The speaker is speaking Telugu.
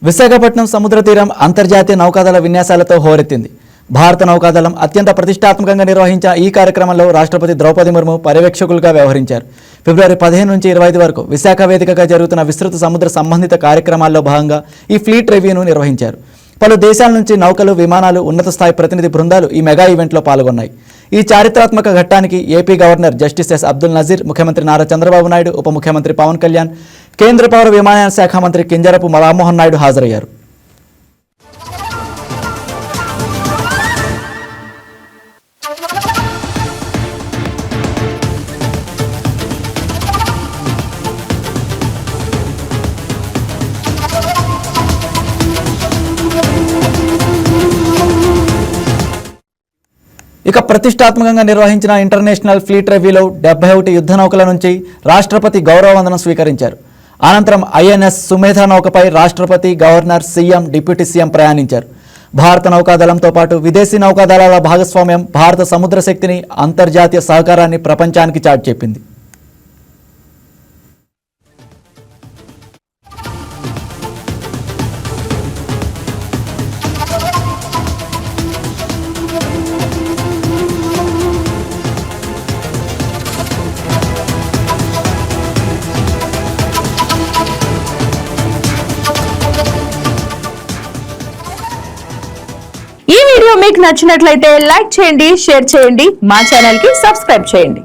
విశాఖపట్నం సముద్ర తీరం అంతర్జాతీయ నౌకాదళ విన్యాసాలతో హోరెత్తింది. భారత నౌకాదళం అత్యంత ప్రతిష్టాత్మకంగా నిర్వహించిన ఈ కార్యక్రమంలో రాష్ట్రపతి ద్రౌపది ముర్ము పర్యవేక్షకులుగా వ్యవహరించారు. ఫిబ్రవరి 15 నుంచి 25 వరకు విశాఖ వేదికగా జరుగుతున్న విస్తృత సముద్ర సంబంధిత కార్యక్రమాల్లో భాగంగా ఈ ఫ్లీట్ రివ్యూను నిర్వహించారు. పలు దేశాల నుంచి నౌకలు, విమానాలు, ఉన్నత స్థాయి ప్రతినిధి బృందాలు ఈ మెగా ఈవెంట్లో పాల్గొన్నాయి. ఈ చారిత్రాత్మక ఘట్టానికి AP governor justice S Abdul Nazeer, ముఖ్యమంత్రి నారా చంద్రబాబు నాయుడు, ఉప ముఖ్యమంత్రి పవన్ కళ్యాణ్, కేంద్ర పౌర విమానయాన శాఖ మంత్రి కింజరపు రామ్మోహన్ నాయుడు హాజరయ్యారు. ఇక ప్రతిష్టాత్మకంగా నిర్వహించిన ఇంటర్నేషనల్ ఫ్లీట్ రివ్యూలో 71 యుద్ధ నౌకల నుంచి రాష్ట్రపతి గౌరవ వందనం స్వీకరించారు. అనంతరం ఐఎన్ఎస్ సుమేధ నౌకపై రాష్ట్రపతి, గవర్నర్, సీఎం, డిప్యూటీ సీఎం ప్రయాణించారు. భారత నౌకాదళంతో పాటు విదేశీ నౌకాదళాల భాగస్వామ్యం భారత సముద్ర శక్తిని, అంతర్జాతీయ సహకారాన్ని ప్రపంచానికి చాటి చెప్పింది. ఈ వీడియో మీకు నచ్చినట్లయితే లైక్ చేయండి, షేర్ చేయండి, మా ఛానల్ కి సబ్స్క్రైబ్ చేయండి.